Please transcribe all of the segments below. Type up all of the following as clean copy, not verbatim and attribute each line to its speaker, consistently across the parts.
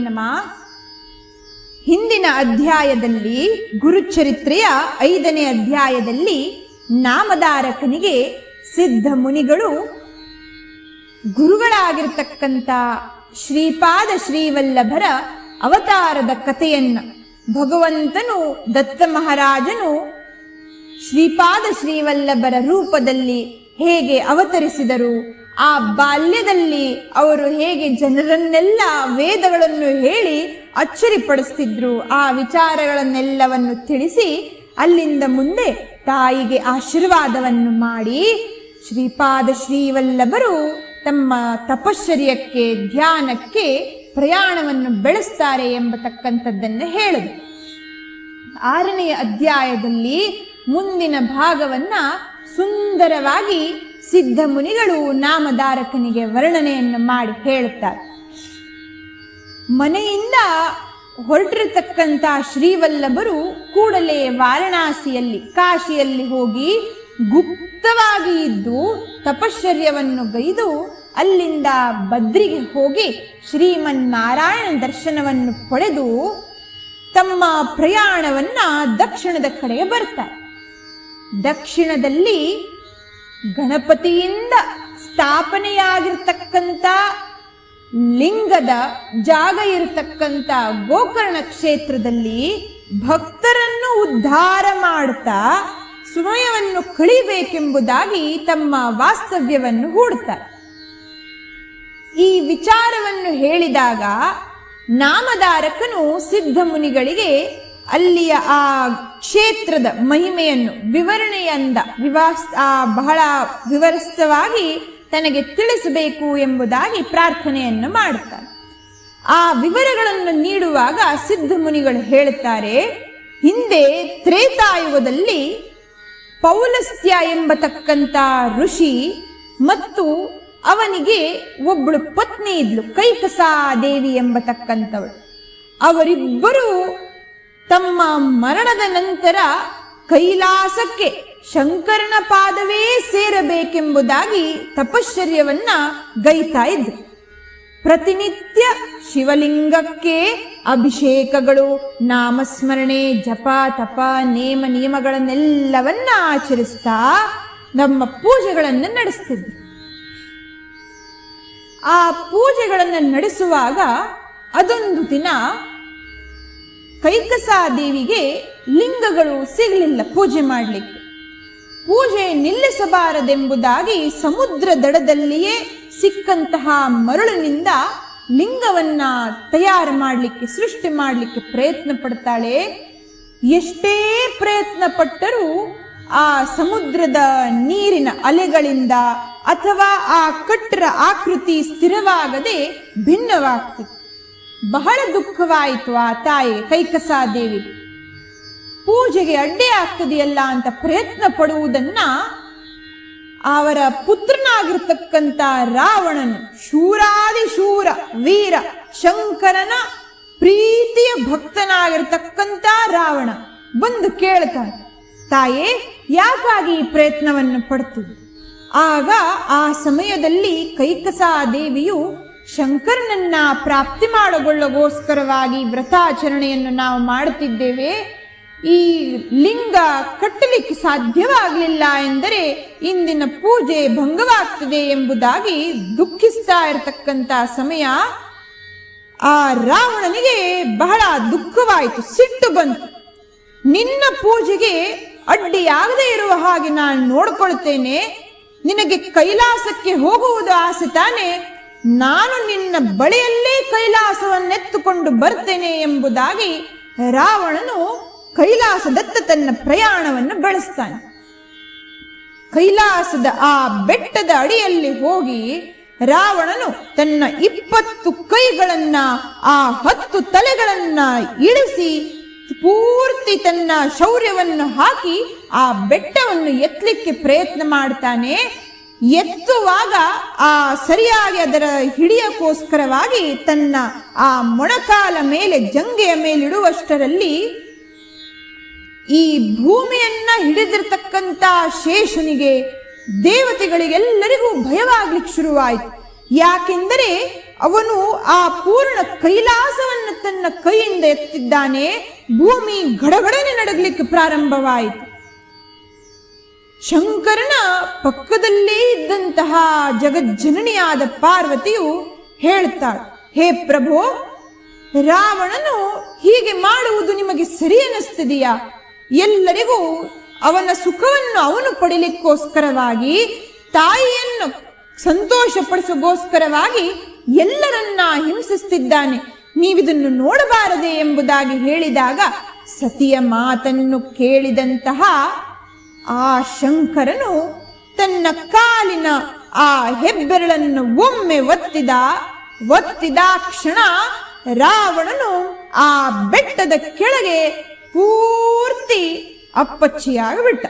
Speaker 1: ನಮ. ಹಿಂದಿನ ಅಧ್ಯಾಯದಲ್ಲಿ ಗುರುಚರಿತ್ರೆಯ 5ನೇ ಅಧ್ಯಾಯದಲ್ಲಿ ನಾಮಧಾರಕನಿಗೆ ಸಿದ್ಧ ಮುನಿಗಳು ಗುರುಗಳಾಗಿರ್ತಕ್ಕಂಥ ಶ್ರೀಪಾದ ಶ್ರೀವಲ್ಲಭರ ಅವತಾರದ ಕಥೆಯನ್ನ, ಭಗವಂತನು ದತ್ತ ಮಹಾರಾಜನು ಶ್ರೀಪಾದ ಶ್ರೀವಲ್ಲಭರ ರೂಪದಲ್ಲಿ ಹೇಗೆ ಅವತರಿಸಿದರು, ಆ ಬಾಲ್ಯದಲ್ಲಿ ಅವರು ಹೇಗೆ ಜನರನ್ನೆಲ್ಲ ವೇದಗಳನ್ನು ಹೇಳಿ ಅಚ್ಚರಿಪಡಿಸ್ತಿದ್ರು, ಆ ವಿಚಾರಗಳನ್ನೆಲ್ಲವನ್ನು ತಿಳಿಸಿ ಅಲ್ಲಿಂದ ಮುಂದೆ ತಾಯಿಗೆ ಆಶೀರ್ವಾದವನ್ನು ಮಾಡಿ ಶ್ರೀಪಾದ ಶ್ರೀವಲ್ಲಭರು ತಮ್ಮ ತಪಶ್ಚರ್ಯಕ್ಕೆ ಧ್ಯಾನಕ್ಕೆ ಪ್ರಯಾಣವನ್ನು ಬೆಳೆಸ್ತಾರೆ ಎಂಬತಕ್ಕಂಥದ್ದನ್ನು ಹೇಳಿದರು. 6ನೇ ಅಧ್ಯಾಯದಲ್ಲಿ ಮುಂದಿನ ಭಾಗವನ್ನ ಸುಂದರವಾಗಿ ಸಿದ್ಧ ಮುನಿಗಳು ನಾಮಧಾರಕನಿಗೆ ವರ್ಣನೆಯನ್ನು ಮಾಡಿ ಹೇಳುತ್ತಾರೆ. ಮನೆಯಿಂದ ಹೊರಟಿರತಕ್ಕಂಥ ಶ್ರೀವಲ್ಲಭರು ಕೂಡಲೇ ವಾರಣಾಸಿಯಲ್ಲಿ ಕಾಶಿಯಲ್ಲಿ ಹೋಗಿ ಗುಪ್ತವಾಗಿ ಇದ್ದು ತಪಶ್ಚರ್ಯವನ್ನು ಗೈದು ಅಲ್ಲಿಂದ ಬದ್ರಿಗೆ ಹೋಗಿ ಶ್ರೀಮನ್ನಾರಾಯಣ ದರ್ಶನವನ್ನು ಪಡೆದು ತಮ್ಮ ಪ್ರಯಾಣವನ್ನ ದಕ್ಷಿಣದ ಕಡೆಗೆ ಬರ್ತಾರೆ. ದಕ್ಷಿಣದಲ್ಲಿ ಗಣಪತಿಯಿಂದ ಸ್ಥಾಪನೆಯಾಗಿರ್ತಕ್ಕಂಥ ಲಿಂಗದ ಜಾಗ ಇರತಕ್ಕಂಥ ಗೋಕರ್ಣ ಕ್ಷೇತ್ರದಲ್ಲಿ ಭಕ್ತರನ್ನು ಉದ್ಧಾರ ಮಾಡುತ್ತಾ ಸಮಯವನ್ನು ಕಳಿಬೇಕೆಂಬುದಾಗಿ ತಮ್ಮ ವಾಸ್ತವ್ಯವನ್ನು ಹೂಡುತ್ತಾರೆ. ಈ ವಿಚಾರವನ್ನು ಹೇಳಿದಾಗ ನಾಮಧಾರಕನು ಸಿದ್ಧ ಮುನಿಗಳಿಗೆ ಅಲ್ಲಿಯ ಆ ಕ್ಷೇತ್ರದ ಮಹಿಮೆಯನ್ನು ವಿವರಣೆಯಿಂದ ಬಹಳ ವಿವರಿಸ್ತವಾಗಿ ತನಗೆ ತಿಳಿಸಬೇಕು ಎಂಬುದಾಗಿ ಪ್ರಾರ್ಥನೆಯನ್ನು ಮಾಡುತ್ತಾರೆ. ಆ ವಿವರಗಳನ್ನು ನೀಡುವಾಗ ಸಿದ್ಧ ಮುನಿಗಳು ಹೇಳುತ್ತಾರೆ, ಹಿಂದೆ ತ್ರೇತಾಯುಗದಲ್ಲಿ ಪೌಲಸ್ತ್ಯ ಎಂಬತಕ್ಕಂಥ ಋಷಿ ಮತ್ತು ಅವನಿಗೆ ಒಬ್ಬಳು ಪತ್ನಿ ಇದ್ಲು, ಕೈಕಸಾದೇವಿ ಎಂಬತಕ್ಕಂಥವಳು. ಅವರಿಬ್ಬರು ತಮ್ಮ ಮರಣದ ನಂತರ ಕೈಲಾಸಕ್ಕೆ ಶಂಕರನ ಪಾದವೇ ಸೇರಬೇಕೆಂಬುದಾಗಿ ತಪಶ್ಚರ್ಯವನ್ನ ಗೈತಾ ಇದ್ರು. ಪ್ರತಿನಿತ್ಯ ಶಿವಲಿಂಗಕ್ಕೆ ಅಭಿಷೇಕಗಳು, ನಾಮಸ್ಮರಣೆ, ಜಪ, ತಪ, ನೇಮ ನಿಯಮಗಳನ್ನೆಲ್ಲವನ್ನ ಆಚರಿಸ್ತಾ ನಮ್ಮ ಪೂಜೆಗಳನ್ನು ನಡೆಸ್ತಿದ್ರು. ಆ ಪೂಜೆಗಳನ್ನು ನಡೆಸುವಾಗ ಅದೊಂದು ದಿನ ಕೈಕಸಾದೇವಿಗೆ ಲಿಂಗಗಳು ಸಿಗಲಿಲ್ಲ ಪೂಜೆ ಮಾಡಲಿಕ್ಕೆ. ಪೂಜೆ ನಿಲ್ಲಿಸಬಾರದೆಂಬುದಾಗಿ ಸಮುದ್ರ ದಡದಲ್ಲಿಯೇ ಸಿಕ್ಕಂತಹ ಮರಳಿನಿಂದ ಲಿಂಗವನ್ನ ತಯಾರು ಮಾಡಲಿಕ್ಕೆ, ಸೃಷ್ಟಿ ಮಾಡಲಿಕ್ಕೆ ಪ್ರಯತ್ನ ಪಡ್ತಾಳೆ. ಎಷ್ಟೇ ಪ್ರಯತ್ನ ಪಟ್ಟರೂ ಆ ಸಮುದ್ರದ ನೀರಿನ ಅಲೆಗಳಿಂದ ಅಥವಾ ಆ ಕಟ್ಟರ ಆಕೃತಿ ಸ್ಥಿರವಾಗದೆ ಭಿನ್ನವಾಗ್ತಿತ್ತು. ಬಹಳ ದುಃಖವಾಯಿತು ಆ ತಾಯಿ ಕೈಕಸಾದೇವಿ. ಪೂಜೆಗೆ ಅಡ್ಡಿ ಆಗ್ತದೆಯಲ್ಲ ಅಂತ ಪ್ರಯತ್ನ ಪಡುವುದನ್ನ ಅವರ ಪುತ್ರನಾಗಿರ್ತಕ್ಕಂಥ ರಾವಣನು, ಶೂರಾದಿ ಶೂರ ವೀರ ಶಂಕರನ ಪ್ರೀತಿಯ ಭಕ್ತನಾಗಿರ್ತಕ್ಕಂಥ ರಾವಣ ಬಂದು ಕೇಳ್ತಾನೆ, ತಾಯೇ ಯಾಕಾಗಿ ಈ ಪ್ರಯತ್ನವನ್ನು ಪಡ್ತದೆ? ಆಗ ಆ ಸಮಯದಲ್ಲಿ ಕೈಕಸಾದೇವಿಯು ಶಂಕರನನ್ನ ಪ್ರಾಪ್ತಿ ಮಾಡಿಕೊಳ್ಳಗೋಸ್ಕರವಾಗಿ ವ್ರತಾಚರಣೆಯನ್ನು ನಾವು ಮಾಡುತ್ತಿದ್ದೇವೆ, ಈ ಲಿಂಗ ಕಟ್ಟಲಿಕ್ಕೆ ಸಾಧ್ಯವಾಗಲಿಲ್ಲ ಎಂದರೆ ಇಂದಿನ ಪೂಜೆ ಭಂಗವಾಗ್ತದೆ ಎಂಬುದಾಗಿ ದುಃಖಿಸ್ತಾ ಇರತಕ್ಕಂಥ ಸಮಯ ಆ ರಾವಣನಿಗೆ ಬಹಳ ದುಃಖವಾಯಿತು, ಸಿಟ್ಟು ಬಂತು. ನಿನ್ನ ಪೂಜೆಗೆ ಅಡ್ಡಿಯಾಗದೇ ಇರುವ ಹಾಗೆ ನಾನು ನೋಡ್ಕೊಳ್ತೇನೆ, ನಿನಗೆ ಕೈಲಾಸಕ್ಕೆ ಹೋಗುವುದು ಆಸೆ ತಾನೆ, ನಾನು ನಿನ್ನ ಬಳಿಯಲ್ಲೇ ಕೈಲಾಸವನ್ನೆತ್ತುಕೊಂಡು ಬರ್ತೇನೆ ಎಂಬುದಾಗಿ ರಾವಣನು ಕೈಲಾಸದತ್ತ ತನ್ನ ಪ್ರಯಾಣವನ್ನು ಬೆಳೆಸ್ತಾನೆ. ಕೈಲಾಸದ ಆ ಬೆಟ್ಟದ ಅಡಿಯಲ್ಲಿ ಹೋಗಿ ರಾವಣನು ತನ್ನ 20 ಕೈಗಳನ್ನ, ಆ 10 ತಲೆಗಳನ್ನ ಇಳಿಸಿ ಪೂರ್ತಿ ತನ್ನ ಶೌರ್ಯವನ್ನು ಹಾಕಿ ಆ ಬೆಟ್ಟವನ್ನು ಎತ್ತಲಿಕ್ಕೆ ಪ್ರಯತ್ನ ಮಾಡ್ತಾನೆ. ಎತ್ತುವಾಗ ಆ ಸರಿಯಾಗಿ ಅದರ ಹಿಡಿಯಕ್ಕೋಸ್ಕರವಾಗಿ ತನ್ನ ಆ ಮೊಣಕಾಲ ಮೇಲೆ, ಜಂಗೆಯ ಮೇಲಿಡುವಷ್ಟರಲ್ಲಿ ಈ ಭೂಮಿಯನ್ನ ಹಿಡಿದಿರ್ತಕ್ಕಂಥ ಶೇಷನಿಗೆ, ದೇವತೆಗಳಿಗೆಲ್ಲರಿಗೂ ಭಯವಾಗ್ಲಿಕ್ಕೆ ಶುರುವಾಯಿತು. ಯಾಕೆಂದರೆ ಅವನು ಆ ಪೂರ್ಣ ಕೈಲಾಸವನ್ನು ತನ್ನ ಕೈಯಿಂದ ಎತ್ತಿದ್ದಾನೆ. ಭೂಮಿ ಗಡಗಡನೆ ನಡಗಲಿಕ್ಕೆ ಪ್ರಾರಂಭವಾಯಿತು. ಶಂಕರನ ಪಕ್ಕದಲ್ಲೇ ಇದ್ದಂತಹ ಜಗಜ್ಜನನಿಯಾದ ಪಾರ್ವತಿಯು ಹೇಳ್ತಾಳೆ, ಹೇ ಪ್ರಭು, ರಾವಣನು ಹೀಗೆ ಮಾಡುವುದು ನಿಮಗೆ ಸರಿ ಅನ್ನಿಸ್ತಿದೆಯಾ? ಎಲ್ಲರಿಗೂ ಅವನ ಸುಖವನ್ನು ಅವನು ಪಡಿಲಿಕ್ಕೋಸ್ಕರವಾಗಿ, ತಾಯಿಯನ್ನು ಸಂತೋಷಪಡಿಸೋಗೋಸ್ಕರವಾಗಿ ಎಲ್ಲರನ್ನ ಹಿಂಸಿಸುತ್ತಿದ್ದಾನೆ. ನೀವಿದನ್ನು ನೋಡಬಾರದೆ ಎಂಬುದಾಗಿ ಹೇಳಿದಾಗ ಸತಿಯ ಮಾತನ್ನು ಕೇಳಿದಂತಹ ಆ ಶಂಕರನು ತನ್ನ ಕಾಲಿನ ಆ ಹೆಬ್ಬೆರಳನ್ನು ಒಮ್ಮೆ ಒತ್ತಿದ ಕ್ಷಣ ರಾವಣನು ಆ ಬೆಟ್ಟದ ಕೆಳಗೆ ಪೂರ್ತಿ ಅಪ್ಪಚ್ಚಿಯಾಗಿಬಿಟ್ಟ.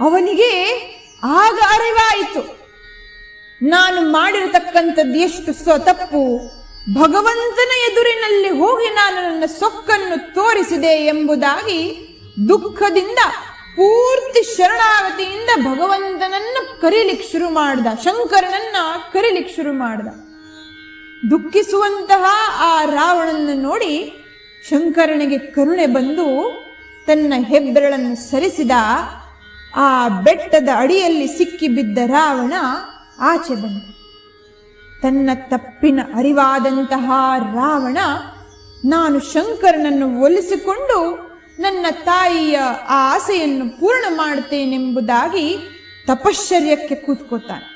Speaker 1: ಅವನಿಗೆ ಆಗ ಅರಿವಾಯಿತು, ನಾನು ಮಾಡಿರತಕ್ಕಂಥದ್ದು ಎಷ್ಟು ತಪ್ಪು. ಭಗವಂತನ ಎದುರಿನಲ್ಲಿ ಹೋಗಿ ನಾನು ನನ್ನ ಸೊಕ್ಕನ್ನು ತೋರಿಸಿದೆ ಎಂಬುದಾಗಿ ದುಃಖದಿಂದ ಪೂರ್ತಿ ಶರಣಾಗತಿಯಿಂದ ಭಗವಂತನನ್ನ ಕರೀಲಿಕ್ಕೆ ಶುರು ಮಾಡ್ದ, ಶಂಕರನನ್ನ ಕರೀಲಿಕ್ಕೆ ಶುರು ಮಾಡ್ದ. ದುಃಖಿಸುವಂತಹ ಆ ರಾವಣನನ್ನು ನೋಡಿ ಶಂಕರನಿಗೆ ಕರುಣೆ ಬಂದು ತನ್ನ ಹೆಬ್ಬೆರಳನ್ನು ಸರಿಸಿದ. ಆ ಬೆಟ್ಟದ ಅಡಿಯಲ್ಲಿ ಸಿಕ್ಕಿಬಿದ್ದ ರಾವಣ ಆಚೆ ಬಂದ. ತನ್ನ ತಪ್ಪಿನ ಅರಿವಾದಂತಹ ರಾವಣ, ನಾನು ಶಂಕರನನ್ನು ಒಲಿಸಿಕೊಂಡು ನನ್ನ ತಾಯಿಯ ಆ ಆಸೆಯನ್ನು ಪೂರ್ಣ ಮಾಡುತ್ತೇನೆಂಬುದಾಗಿ ತಪಶ್ಚರ್ಯಕ್ಕೆ ಕೂತ್ಕೋತಾನೆ.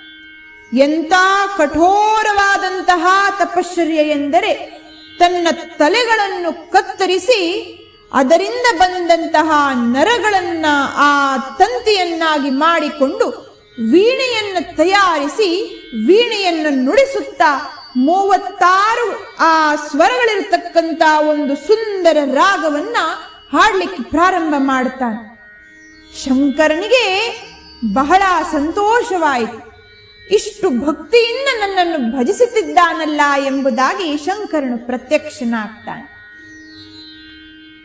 Speaker 1: ಎಂಥ ಕಠೋರವಾದಂತಹ ತಪಶ್ಚರ್ಯ ಎಂದರೆ, ತನ್ನ ತಲೆಗಳನ್ನು ಕತ್ತರಿಸಿ ಅದರಿಂದ ಬಂದಂತಹ ನರಗಳನ್ನ ಆ ತಂತಿಯನ್ನಾಗಿ ಮಾಡಿಕೊಂಡು ವೀಣೆಯನ್ನು ತಯಾರಿಸಿ ವೀಣೆಯನ್ನು ನುಡಿಸುತ್ತಾ 36 ಆ ಸ್ವರಗಳಿರತಕ್ಕಂತ ಒಂದು ಸುಂದರ ರಾಗವನ್ನ ಹಾಡ್ಲಿಕ್ಕೆ ಪ್ರಾರಂಭ ಮಾಡುತ್ತಾನೆ. ಶಂಕರನಿಗೆ ಬಹಳ ಸಂತೋಷವಾಯಿತು. ಇಷ್ಟು ಭಕ್ತಿಯಿಂದ ನನ್ನನ್ನು ಭಜಿಸುತ್ತಿದ್ದಾನಲ್ಲ ಎಂಬುದಾಗಿ ಶಂಕರನು ಪ್ರತ್ಯಕ್ಷನಾಗ್ತಾನೆ.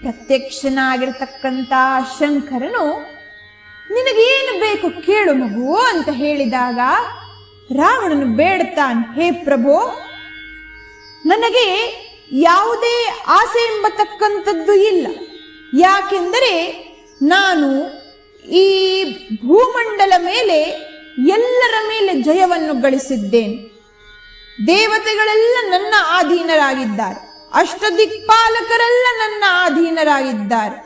Speaker 1: ಪ್ರತ್ಯಕ್ಷನಾಗಿರ್ತಕ್ಕಂಥ ಶಂಕರನು, ನಿನಗೇನು ಬೇಕು ಕೇಳು ಮಗು ಅಂತ ಹೇಳಿದಾಗ ರಾವಣನು ಬೇಡ್ತಾನೆ, ಹೇ ಪ್ರಭು, ನನಗೆ ಯಾವುದೇ ಆಸೆ ಎಂಬತಕ್ಕಂಥದ್ದು ಇಲ್ಲ. ಯಾಕೆಂದರೆ ನಾನು ಈ ಭೂಮಂಡಲ ಮೇಲೆ ಎಲ್ಲರ ಮೇಲೆ ಜಯವನ್ನು ಗಳಿಸಿದ್ದೇನೆ. ದೇವತೆಗಳೆಲ್ಲ ನನ್ನ ಅಧೀನರಾಗಿದ್ದಾರೆ, ಅಷ್ಟದಿಕ್ಪಾಲಕರೆಲ್ಲ ನನ್ನ ಅಧೀನರಾಗಿದ್ದಾರೆ.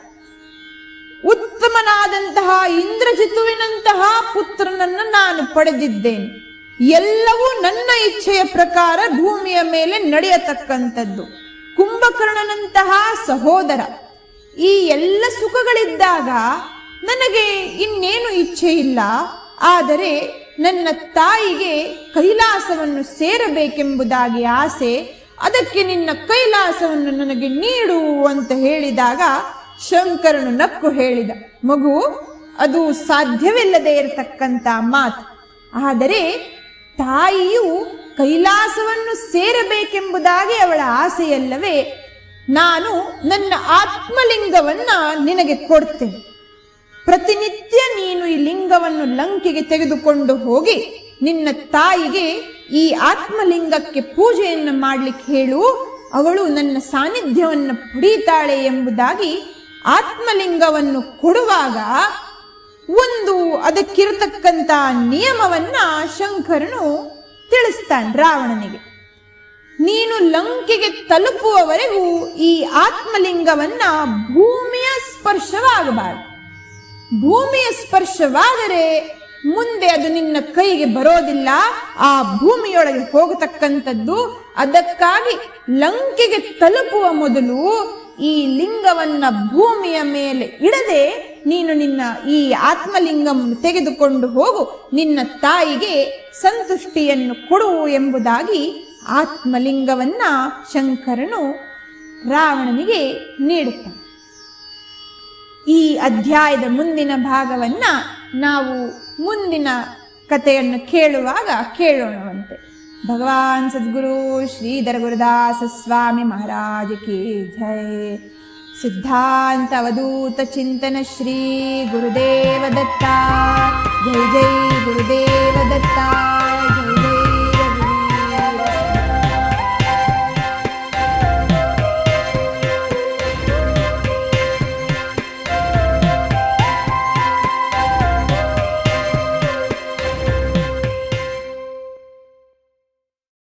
Speaker 1: ಉತ್ತಮನಾದಂತಹ ಇಂದ್ರಜಿತುವಿನಂತಹ ಪುತ್ರನನ್ನು ನಾನು ಪಡೆದಿದ್ದೇನೆ. ಎಲ್ಲವೂ ನನ್ನ ಇಚ್ಛೆಯ ಪ್ರಕಾರ ಭೂಮಿಯ ಮೇಲೆ ನಡೆಯತಕ್ಕಂಥದ್ದು. ಕುಂಭಕರ್ಣನಂತಹ ಸಹೋದರ, ಈ ಎಲ್ಲ ಸುಖಗಳಿದ್ದಾಗ ನನಗೆ ಇನ್ನೇನು ಇಚ್ಛೆ ಇಲ್ಲ. ಆದರೆ ನನ್ನ ತಾಯಿಗೆ ಕೈಲಾಸವನ್ನು ಸೇರಬೇಕೆಂಬುದಾಗಿ ಆಸೆ, ಅದಕ್ಕೆ ನಿನ್ನ ಕೈಲಾಸವನ್ನು ನನಗೆ ನೀಡು ಅಂತ ಹೇಳಿದಾಗ ಶಂಕರನು ನಕ್ಕು ಹೇಳಿದ, ಮಗು, ಅದು ಸಾಧ್ಯವಿಲ್ಲದೆ ಇರತಕ್ಕಂತ ಮಾತು. ಆದರೆ ತಾಯಿಯು ಕೈಲಾಸವನ್ನು ಸೇರಬೇಕೆಂಬುದಾಗಿ ಅವಳ ಆಸೆಯಲ್ಲವೇ, ನಾನು ನನ್ನ ಆತ್ಮಲಿಂಗವನ್ನ ನಿನಗೆ ಕೊಡ್ತೇನೆ. ಪ್ರತಿನಿತ್ಯ ನೀನು ಈ ಲಿಂಗವನ್ನು ಲಂಕೆಗೆ ತೆಗೆದುಕೊಂಡು ಹೋಗಿ ನಿನ್ನ ತಾಯಿಗೆ ಈ ಆತ್ಮಲಿಂಗಕ್ಕೆ ಪೂಜೆಯನ್ನು ಮಾಡ್ಲಿಕ್ಕೆ ಹೇಳು, ಅವಳು ನನ್ನ ಸಾನ್ನಿಧ್ಯವನ್ನು ಪಡೀತಾಳೆ ಎಂಬುದಾಗಿ ಆತ್ಮಲಿಂಗವನ್ನು ಕೊಡುವಾಗ ಒಂದು ಅದಕ್ಕಿರತಕ್ಕಂತ ನಿಯಮವನ್ನ ಶಂಕರನು ತಿಳಿಸ್ತಾನೆ ರಾವಣನಿಗೆ. ನೀನು ಲಂಕೆಗೆ ತಲುಪುವವರೆಗೂ ಈ ಆತ್ಮಲಿಂಗವನ್ನ ಭೂಮಿಯ ಸ್ಪರ್ಶವಾಗಬಾರದು. ಭೂಮಿಯ ಸ್ಪರ್ಶವಾದರೆ ಮುಂದೆ ಅದು ನಿನ್ನ ಕೈಗೆ ಬರೋದಿಲ್ಲ, ಆ ಭೂಮಿಯೊಳಗೆ ಹೋಗತಕ್ಕಂಥದ್ದು. ಅದಕ್ಕಾಗಿ ಲಂಕೆಗೆ ತಲುಪುವ ಮೊದಲು ಈ ಲಿಂಗವನ್ನ ಭೂಮಿಯ ಮೇಲೆ ಇಡದೆ ನೀನು ನಿನ್ನ ಈ ಆತ್ಮಲಿಂಗವನ್ನು ತೆಗೆದುಕೊಂಡು ಹೋಗು, ನಿನ್ನ ತಾಯಿಗೆ ಸಂತುಷ್ಟಿಯನ್ನು ಕೊಡು ಎಂಬುದಾಗಿ ಆತ್ಮಲಿಂಗವನ್ನ ಶಂಕರನು ರಾವಣನಿಗೆ ನೀಡುತ್ತಾನೆ. ಈ ಅಧ್ಯಾಯದ ಮುಂದಿನ ಭಾಗವನ್ನ ನಾವು ಮುಂದಿನ ಕಥೆಯನ್ನು ಕೇಳುವಾಗ ಕೇಳೋಣವಂತೆ. ಭಗವಾನ್ ಸದ್ಗುರು ಶ್ರೀಧರ ಗುರುದಾಸ ಸ್ವಾಮಿ ಮಹಾರಾಜ್ ಕಿ ಜೈ. ಸಿದ್ಧಾಂತ ಅವಧೂತ ಚಿಂತನ ಶ್ರೀ ಗುರುದೇವ ದತ್ತ. ಜೈ ಜೈ ಗುರುದೇವ ದತ್ತ.